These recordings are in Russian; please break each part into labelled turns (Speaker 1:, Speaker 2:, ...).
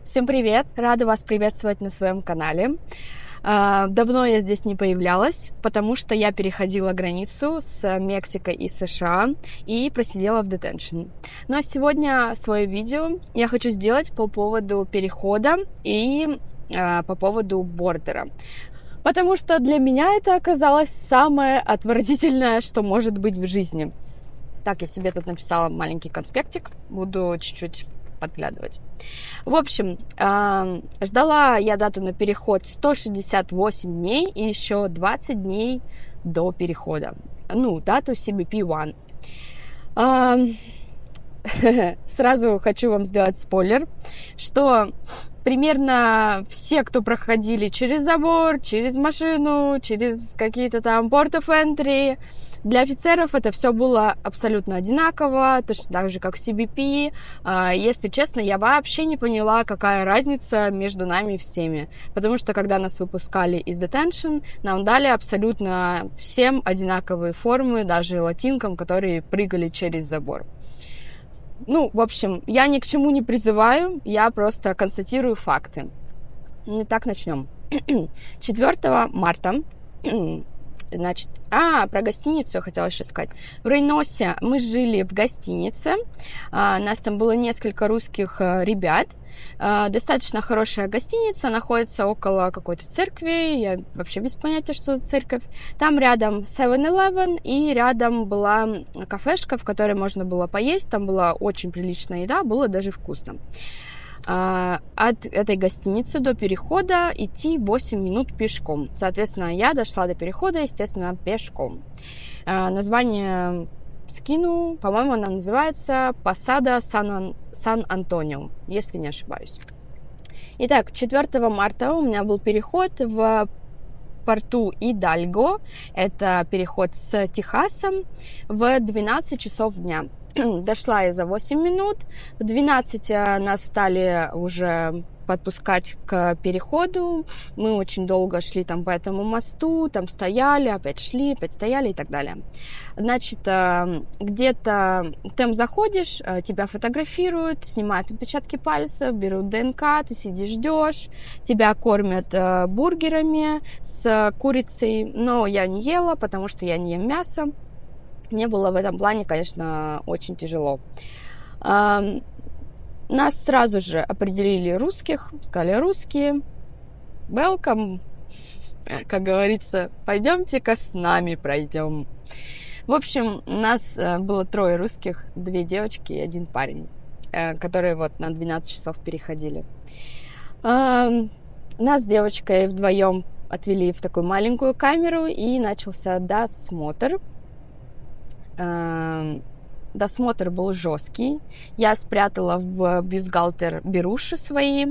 Speaker 1: Всем привет! Рада вас приветствовать на своем канале. Давно я здесь не появлялась, потому что я переходила границу с Мексикой и США и просидела в детеншн. Но сегодня свое видео я хочу сделать по поводу перехода и по поводу бордера. Потому что для меня это оказалось самое отвратительное, что может быть в жизни. Так, я себе тут написала маленький конспектик, буду чуть-чуть подглядывать. В общем, ждала я дату на переход 168 дней и еще 20 дней до перехода. Дату CBP-1. Сразу хочу вам сделать спойлер, что примерно все, кто проходили через забор, через машину, через какие-то там порт оф энтри, для офицеров это все было абсолютно одинаково, точно так же, как в CBP. Если честно, я вообще не поняла, какая разница между нами всеми. Потому что, когда нас выпускали из детеншн, нам дали абсолютно всем одинаковые формы, даже латинкам, которые прыгали через забор. В общем, я ни к чему не призываю, я просто констатирую факты. Итак, начнем. 4 марта... про гостиницу я хотела еще сказать. В Рейносе мы жили в гостинице. Нас там было несколько русских ребят. Достаточно хорошая гостиница, находится около какой-то церкви. Я вообще без понятия, что за церковь. Там рядом 7-Eleven и рядом была кафешка, в которой можно было поесть. Там была очень приличная еда, было даже вкусно. От этой гостиницы до перехода идти 8 минут пешком. Соответственно, я дошла до перехода, естественно, пешком. Название скину, по-моему, она называется Посада Сан-Антонио, если не ошибаюсь. Итак, 4 марта у меня был переход в порту Идальго. Это переход с Техасом в 12 часов дня. Дошла я за 8 минут. В 12 нас стали уже подпускать к переходу. Мы очень долго шли там по этому мосту, там стояли, опять шли, опять стояли и так далее. Значит, где-то ты заходишь, тебя фотографируют, снимают отпечатки пальцев, берут ДНК, ты сидишь, ждешь, тебя кормят бургерами с курицей, но я не ела, потому что я не ем мясо. Мне было в этом плане, конечно, очень тяжело. Нас сразу же определили русских, сказали: русские, welcome, как говорится, пойдемте-ка с нами пройдем. В общем, у нас было 3 русских, 2 девочки и 1 парень, которые на 12 часов переходили. Нас с девочкой вдвоем отвели в такую маленькую камеру, и начался досмотр. Досмотр был жесткий. Я спрятала в бюстгальтер беруши свои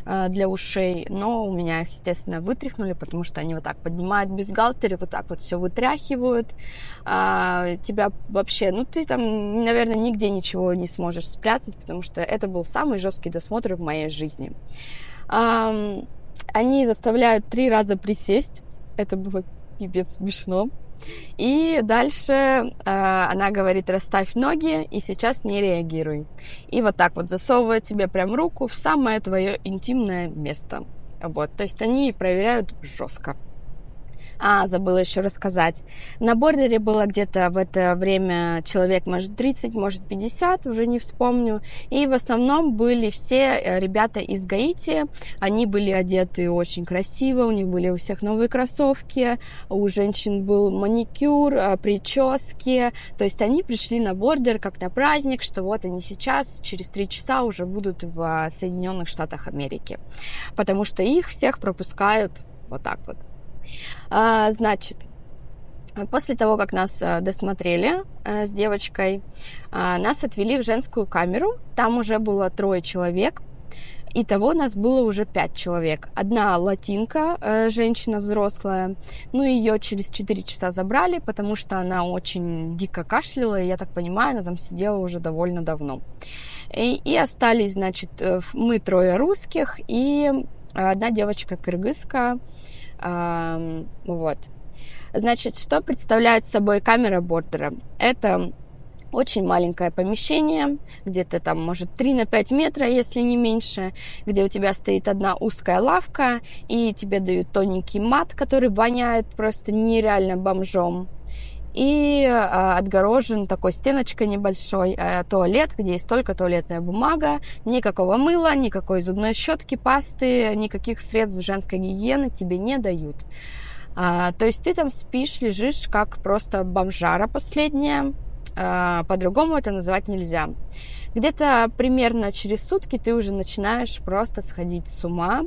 Speaker 1: для ушей, но у меня их, естественно, вытряхнули, потому что они вот так поднимают бюстгальтер и вот так вот все вытряхивают. Тебя вообще, ты там, наверное, нигде ничего не сможешь спрятать, потому что это был самый жесткий досмотр в моей жизни. Они заставляют 3 раза присесть. Это было пипец смешно. И дальше она говорит: расставь ноги и сейчас не реагируй. И вот так вот засовывает тебе прям руку в самое твое интимное место. То есть они проверяют жестко. Забыла еще рассказать. На бордере было где-то в это время человек, может, 30, может, 50, уже не вспомню. И в основном были все ребята из Гаити. Они были одеты очень красиво, у них были у всех новые кроссовки, у женщин был маникюр, прически. То есть они пришли на бордер как на праздник, что вот они сейчас, через 3 часа уже будут в Соединенных Штатах Америки. Потому что их всех пропускают вот так вот. Значит, после того, как нас досмотрели с девочкой, нас отвели в женскую камеру. Там уже было 3 человек. Итого нас было уже 5 человек. Одна латинка, женщина взрослая. Ее через 4 часа забрали, потому что она очень дико кашляла. И, я так понимаю, она там сидела уже довольно давно. И остались, значит, мы 3 русских и одна девочка кыргызка. Значит, что представляет собой камера бордера? Это Очень маленькое помещение, где-то там, может, 3 на 5 метра, если не меньше, где у тебя стоит одна узкая лавка, и тебе дают тоненький мат, который воняет просто нереально бомжом. И отгорожен такой стеночкой небольшой туалет, где есть только туалетная бумага, никакого мыла, никакой зубной щетки, пасты, никаких средств женской гигиены тебе не дают. То есть ты там спишь, лежишь как просто бомжара последняя, по-другому это назвать нельзя. Где-то примерно через сутки ты уже начинаешь просто сходить с ума.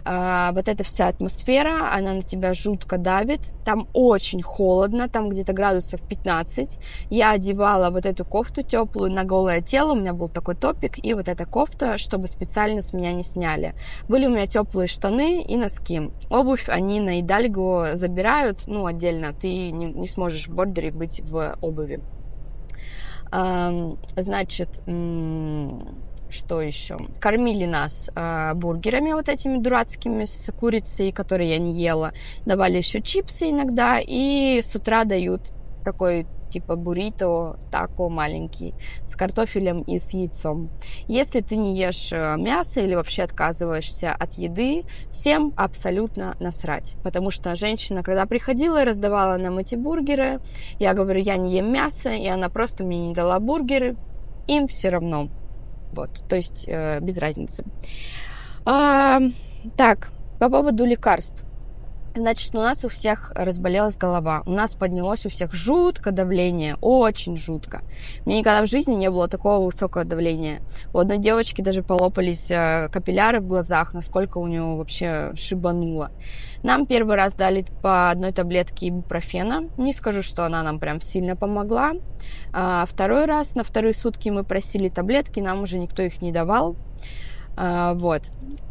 Speaker 1: Вот эта вся атмосфера, она на тебя жутко давит. Там очень холодно, там где-то градусов 15. Я одевала вот эту кофту теплую на голое тело. У меня был такой топик и вот эта кофта, чтобы специально с меня не сняли. Были у меня теплые штаны и носки. Обувь они на Идальго забирают, отдельно. Ты не сможешь в бордере быть в обуви. Значит, что еще? Кормили нас бургерами вот этими дурацкими с курицей, которые я не ела. Давали еще чипсы иногда. И с утра дают такой типа буррито, тако маленький, с картофелем и с яйцом. Если ты не ешь мясо или вообще отказываешься от еды, всем абсолютно насрать. Потому что женщина, когда приходила и раздавала нам эти бургеры, я говорю, я не ем мясо, и она просто мне не дала бургеры, им все равно. Вот, то есть без разницы. Так, по поводу лекарств. Значит, у нас у всех разболелась голова. У нас поднялось у всех жутко давление. Очень жутко. Мне никогда в жизни не было такого высокого давления. У одной девочки даже полопались капилляры в глазах, насколько у нее вообще шибануло. Нам первый раз дали по одной таблетке ибупрофена. Не скажу, что она нам прям сильно помогла. Второй раз, на вторые сутки мы просили таблетки, нам уже никто их не давал. Вот.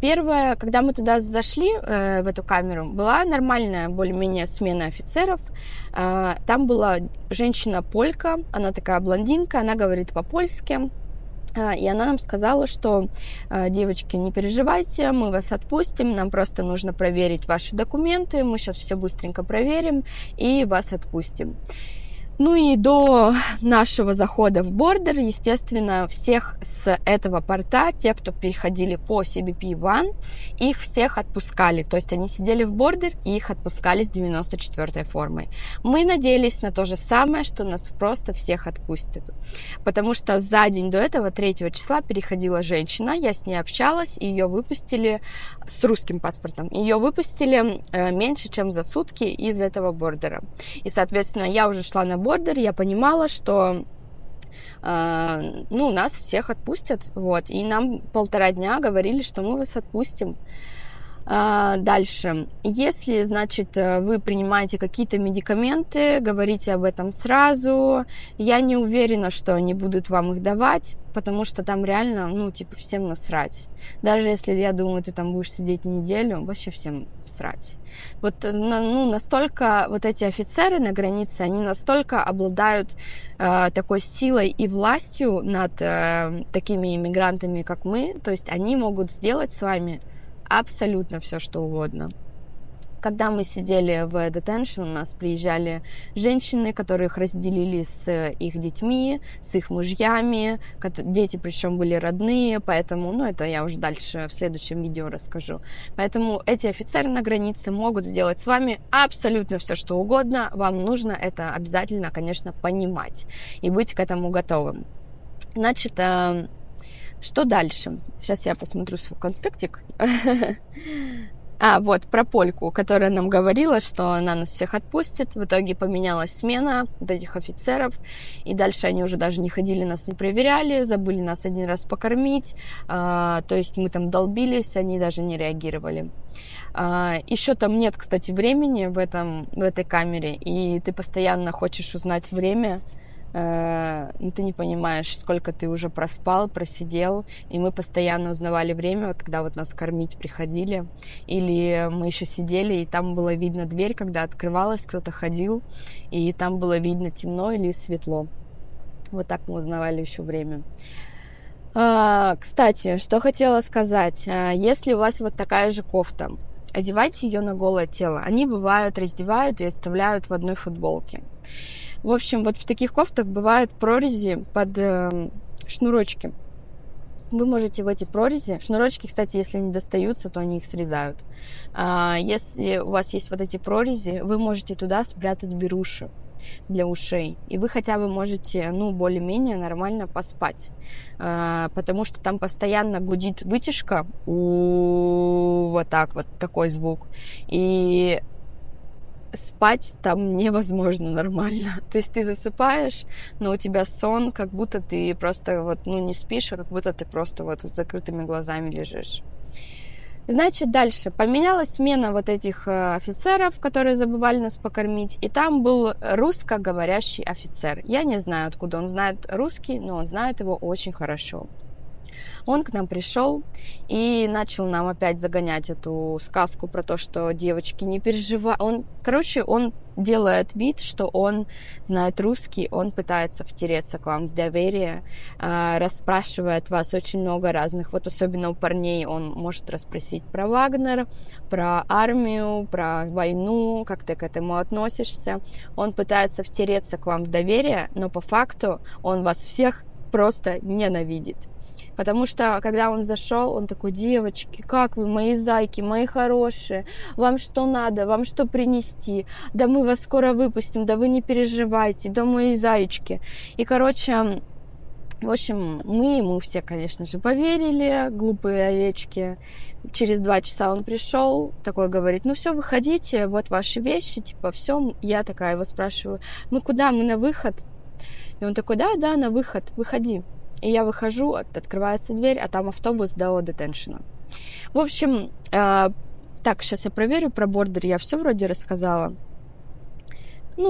Speaker 1: Первое, когда мы туда зашли, в эту камеру, была нормальная более-менее смена офицеров. Там была женщина-полька, она такая блондинка, она говорит по-польски. И она нам сказала, что, девочки, не переживайте, мы вас отпустим, нам просто нужно проверить ваши документы, мы сейчас все быстренько проверим и вас отпустим. Ну и до нашего захода в бордер, естественно, всех с этого порта, те, кто переходили по CBP-1, их всех отпускали. То есть они сидели в бордер и их отпускали с 94-й формой. Мы надеялись на то же самое, что нас просто всех отпустят. Потому что за день до этого, 3 числа, переходила женщина, я с ней общалась, и ее выпустили с русским паспортом. Ее выпустили меньше, чем за сутки из этого бордера. И, соответственно, я уже шла на бордер, я понимала, что нас всех отпустят, вот, и нам 1,5 дня говорили, что мы вас отпустим. Дальше, если, значит, вы принимаете какие-то медикаменты, говорите об этом сразу. Я не уверена, что они будут вам их давать, потому что там реально, всем насрать. Даже если, я думаю, ты там будешь сидеть неделю, вообще всем срать. Вот, настолько вот эти офицеры на границе, они настолько обладают такой силой и властью над такими иммигрантами, как мы, то есть они могут сделать с вами абсолютно все, что угодно. Когда мы сидели в детеншн, у нас приезжали женщины, которых разделили с их детьми, с их мужьями. Дети, причем, были родные, поэтому, это я уже дальше в следующем видео расскажу. Поэтому эти офицеры на границе могут сделать с вами абсолютно все, что угодно. Вам нужно это обязательно, конечно, понимать и быть к этому готовым. Значит, что дальше? Сейчас я посмотрю свой конспектик. Вот, про польку, которая нам говорила, что она нас всех отпустит. В итоге поменялась смена вот этих офицеров. И дальше они уже даже не ходили, нас не проверяли. Забыли нас один раз покормить. То есть мы там долбились, они даже не реагировали. Еще там нет, кстати, времени в этой камере. И ты постоянно хочешь узнать время. Ты не понимаешь, сколько ты уже просидел, и мы постоянно узнавали время, когда вот нас кормить приходили, или мы еще сидели, и там было видно дверь, когда открывалась, кто-то ходил, и там было видно темно или светло. Вот так мы узнавали еще время. Кстати, что хотела сказать, если у вас вот такая же кофта, одевайте ее на голое тело. Они бывают, раздевают и оставляют в одной футболке. В общем, вот в таких кофтах бывают прорези под шнурочки. Вы можете в эти прорези, шнурочки, кстати, если не достаются, то они их срезают. Если у вас есть вот эти прорези, вы можете туда спрятать беруши для ушей. И вы хотя бы можете, более-менее нормально поспать. Потому что там постоянно гудит вытяжка. Вот так вот, такой звук. И спать там невозможно нормально. То есть ты засыпаешь, но у тебя сон, как будто ты просто не спишь, а как будто ты просто с закрытыми глазами лежишь. Значит, дальше поменялась смена вот этих офицеров, которые забывали нас покормить, и там был русскоговорящий офицер. Я не знаю, откуда он знает русский, но он знает его очень хорошо. Он к нам пришел и начал нам опять загонять эту сказку про то, что девочки, не переживай. Он делает вид, что он знает русский, он пытается втереться к вам в доверие, расспрашивает вас очень много разных. Вот особенно у парней он может расспросить про Вагнер, про армию, про войну, как ты к этому относишься. Он пытается втереться к вам в доверие, но по факту он вас всех просто ненавидит. Потому что, когда он зашел, он такой: девочки, как вы, мои зайки, мои хорошие, вам что надо, вам что принести? Да мы вас скоро выпустим, да вы не переживайте, да мои зайчики. И, в общем, мы ему все, конечно же, поверили, глупые овечки. Через 2 часа он пришел, такой говорит: ну все, выходите, вот ваши вещи, все. Я такая его спрашиваю: мы куда, мы на выход? И он такой: да, на выход, выходи. И я выхожу, открывается дверь, а там автобус до детеншена. В общем, так, сейчас я проверю про бордер, я все вроде рассказала.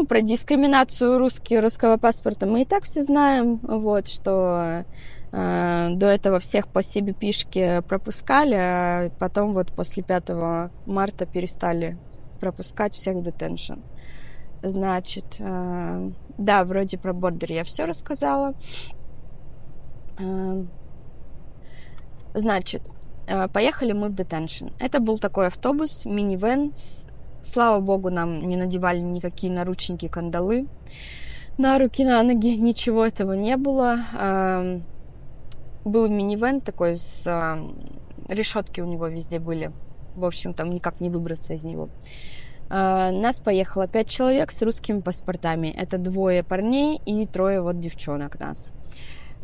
Speaker 1: Про дискриминацию русского паспорта мы и так все знаем, что до этого всех по CBP-шке пропускали, а потом после 5 марта перестали пропускать всех в детеншн. Значит, да, вроде про бордер я все рассказала. Значит, поехали мы в детеншн. Это был такой автобус, минивэн. Слава богу, нам не надевали никакие наручники, кандалы на руки, на ноги. Ничего этого не было. Был минивэн такой, решетки у него везде были. В общем, там никак не выбраться из него. Нас поехало 5 человек с русскими паспортами. Это 2 парней и 3 девчонок нас.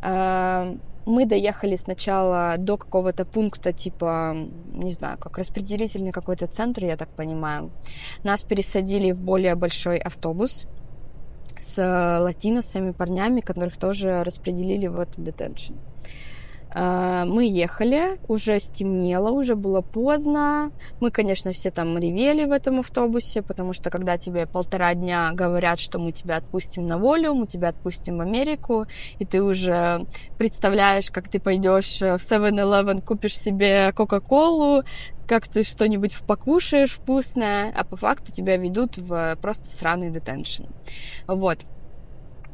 Speaker 1: Мы доехали сначала до какого-то пункта, не знаю, как распределительный какой-то центр, я так понимаю. Нас пересадили в более большой автобус с латиносами, парнями, которых тоже распределили в этот детеншн. Мы ехали, уже стемнело, уже было поздно. Мы, конечно, все там ревели в этом автобусе, потому что когда тебе 1,5 дня говорят, что мы тебя отпустим на волю, мы тебя отпустим в Америку, и ты уже представляешь, как ты пойдешь в 7-Eleven, купишь себе Кока-Колу, как ты что-нибудь покушаешь вкусное, а по факту тебя ведут в просто сраный детеншн. В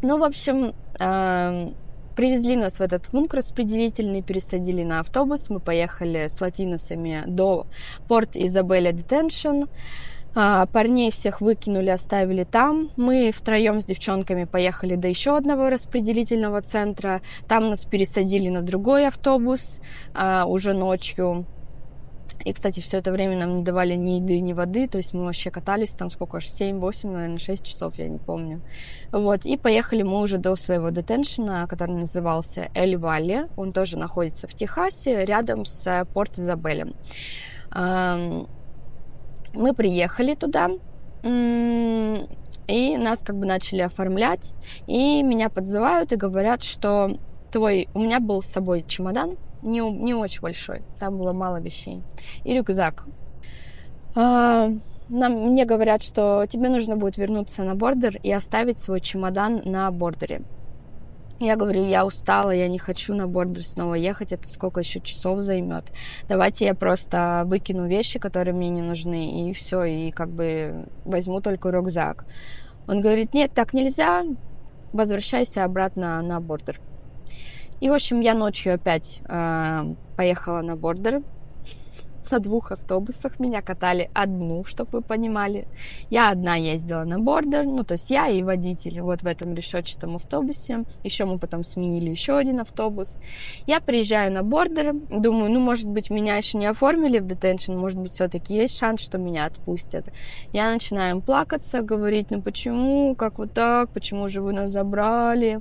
Speaker 1: общем, привезли нас в этот пункт распределительный, пересадили на автобус. Мы поехали с латиносами до Порт-Изабеля детеншн. Парней всех выкинули, оставили там. Мы втроем с девчонками поехали до еще одного распределительного центра. Там нас пересадили на другой автобус уже ночью. И, кстати, все это время нам не давали ни еды, ни воды, то есть мы вообще катались там сколько, 7-8, наверное, 6 часов, я не помню. И поехали мы уже до своего детеншена, который назывался Эль-Валли. Он тоже находится в Техасе, рядом с Порт-Изабелем. Мы приехали туда, и нас начали оформлять, и меня подзывают и говорят, что у меня был с собой чемодан, не очень большой, там было мало вещей, и рюкзак. Мне говорят, что тебе нужно будет вернуться на бордер и оставить свой чемодан на бордере. Я говорю: я устала, я не хочу на бордер снова ехать, это сколько еще часов займет. Давайте я просто выкину вещи, которые мне не нужны, и все, и возьму только рюкзак. Он говорит: нет, так нельзя, возвращайся обратно на бордер. И, в общем, я ночью опять поехала на бордер. на 2 автобусах. Меня катали одну, чтобы вы понимали. Я одна ездила на бордер, ну, то есть я и водитель вот в этом решетчатом автобусе. Еще мы потом сменили еще один автобус. Я приезжаю на бордер, думаю, ну, может быть, меня еще не оформили в детеншн, может быть, все-таки есть шанс, что меня отпустят. Я начинаю плакаться, говорить, ну, почему, как вот так, почему же вы нас забрали?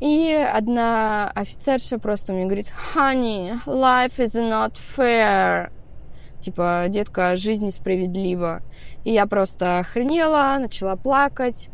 Speaker 1: И одна офицерша просто мне говорит: honey, life is not fair. Типа, детка, жизнь несправедлива. И я просто охренела, начала плакать.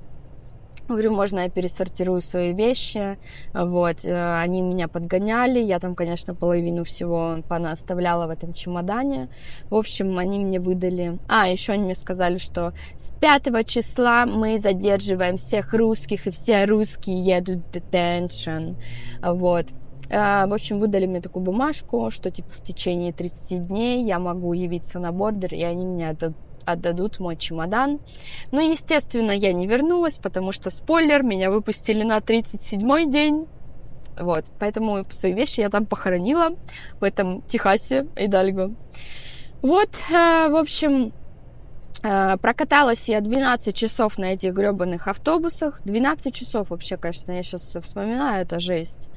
Speaker 1: Говорю, можно я пересортирую свои вещи? Вот, они меня подгоняли, я там, конечно, половину всего понаоставляла в этом чемодане. В общем, они мне выдали... еще они мне сказали, что с 5 числа мы задерживаем всех русских, и все русские едут в detention. Вот. В общем, выдали мне такую бумажку, что типа в течение 30 дней я могу явиться на бордер, и они мне отдадут мой чемодан. Но, естественно, я не вернулась, потому что, спойлер, меня выпустили на 37-й день. Вот, поэтому свои вещи я там похоронила, в этом Техасе, Идальго. Вот, в общем, прокаталась я 12 часов на этих гребаных автобусах. 12 часов вообще, конечно, я сейчас вспоминаю, это жесть.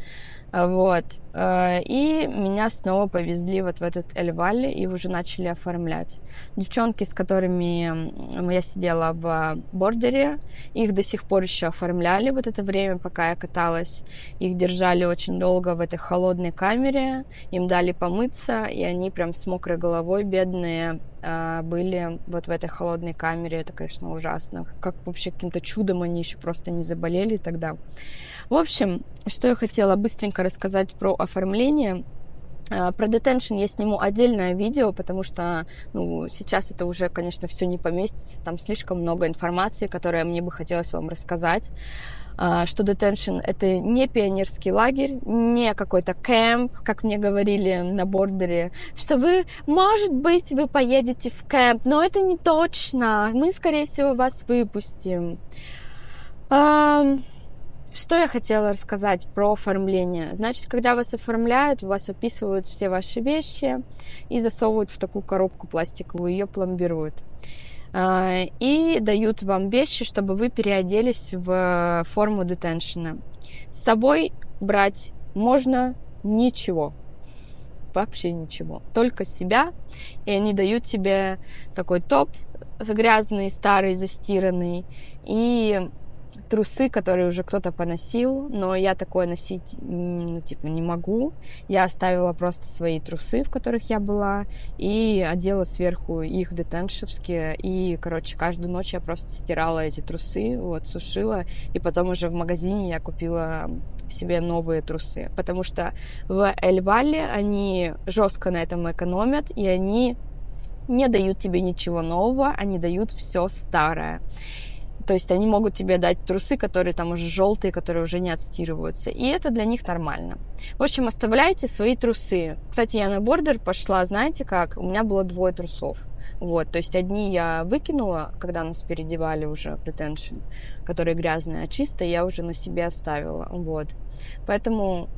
Speaker 1: Вот. И меня снова повезли вот в этот Эль-Валли и уже начали оформлять. Девчонки, с которыми я сидела в бордере, их до сих пор еще оформляли вот это время, пока я каталась. Их держали очень долго в этой холодной камере, им дали помыться, и они прям с мокрой головой, бедные, были вот в этой холодной камере. Это, конечно, ужасно. Как вообще каким-то чудом они еще просто не заболели тогда. В общем, что я хотела быстренько рассказать про оформление. Про детеншн я сниму отдельное видео, потому что сейчас это уже, конечно, все не поместится. Там слишком много информации, которую мне бы хотелось вам рассказать. Что детеншн — это не пионерский лагерь, не какой-то кемп, как мне говорили на бордере, что вы, может быть, вы поедете в кемп, но это не точно. Мы, скорее всего, вас выпустим. Что я хотела рассказать про оформление? Значит, когда вас оформляют, вас описывают все ваши вещи и засовывают в такую коробку пластиковую, ее пломбируют. И дают вам вещи, чтобы вы переоделись в форму детеншена. С собой брать можно ничего. Вообще ничего. Только себя. И они дают тебе такой топ грязный, старый, застиранный. И трусы, которые уже кто-то поносил, но я такое носить, не могу. Я оставила просто свои трусы, в которых я была, и одела сверху их детеншевские, и, каждую ночь я просто стирала эти трусы, сушила, и потом уже в магазине я купила себе новые трусы, потому что в Эль-Валли они жестко на этом экономят, и они не дают тебе ничего нового, они дают все старое. То есть они могут тебе дать трусы, которые там уже желтые, которые уже не отстирываются. И это для них нормально. В общем, оставляйте свои трусы. Кстати, я на бордер пошла, знаете как? У меня было 2 трусов. То есть одни я выкинула, когда нас переодевали уже в детеншн, которые грязные, а чистые я уже на себе оставила. Поэтому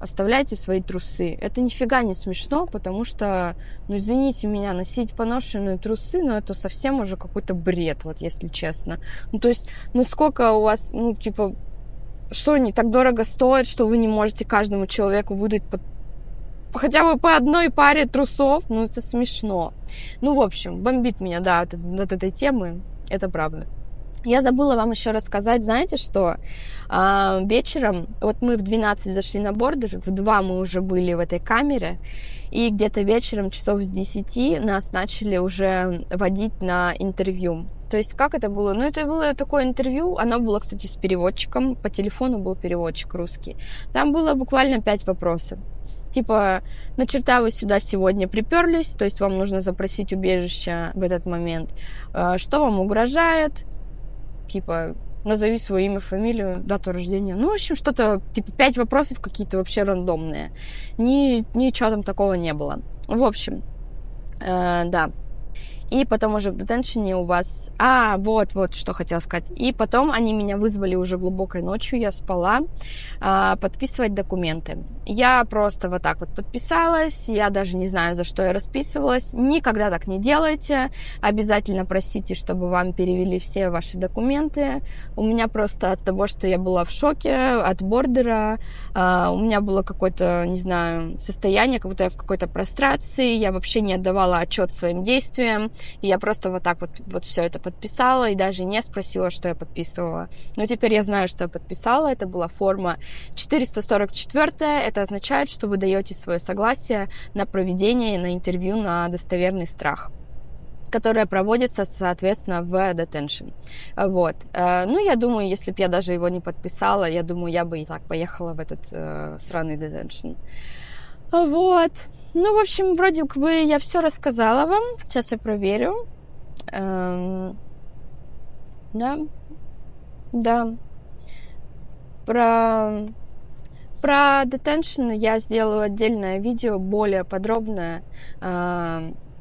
Speaker 1: оставляйте свои трусы. Это нифига не смешно, потому что, извините меня, носить поношенные трусы, это совсем уже какой-то бред, если честно. То есть, насколько у вас, что они так дорого стоят, что вы не можете каждому человеку выдать хотя бы по одной паре трусов, это смешно. В общем, бомбит меня, да, от этой темы, это правда. Я забыла вам еще рассказать, знаете что? Вечером, мы в 12 зашли на бордер, в 2 мы уже были в этой камере, и где-то вечером, часов с 10, нас начали уже водить на интервью. То есть, как это было? Это было такое интервью, оно было, кстати, с переводчиком, по телефону был переводчик русский. Там было буквально 5 вопросов. Типа, на черта вы сюда сегодня приперлись, то есть вам нужно запросить убежище в этот момент. Что вам угрожает? Типа, назови свое имя, фамилию, дату рождения. В общем, что-то, 5 вопросов какие-то вообще рандомные. Ничего там такого не было. В общем, да. И потом уже в детеншене у вас... вот что хотела сказать. И потом они меня вызвали уже глубокой ночью, я спала, подписывать документы. Я просто вот так вот подписалась, я даже не знаю, за что я расписывалась. Никогда так не делайте. Обязательно просите, чтобы вам перевели все ваши документы. У меня просто от того, что я была в шоке от бордера, у меня было какое-то, не знаю, состояние, как будто я в какой-то прострации, я вообще не отдавала отчет своим действиям, и я просто вот так вот все это подписала, и даже не спросила, что я подписывала. Но теперь я знаю, что я подписала, это была форма 444, это означает, что вы даете свое согласие на проведение, на интервью на достоверный страх, которая проводится, соответственно, в детеншн. Вот. Ну, я думаю, если бы я даже его не подписала, я думаю, я бы и так поехала в этот сраный детеншн. Вот. Ну, в общем, вроде бы я все рассказала вам. Сейчас я проверю. Да. Про детеншн я сделаю отдельное видео, более подробное,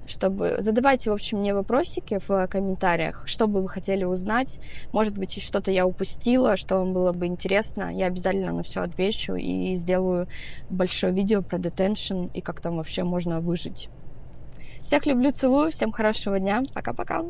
Speaker 1: чтобы... Задавайте, в общем, мне вопросики в комментариях, что бы вы хотели узнать. Может быть, что-то я упустила, что вам было бы интересно. Я обязательно на все отвечу и сделаю большое видео про детеншн и как там вообще можно выжить. Всех люблю, целую, всем хорошего дня. Пока-пока.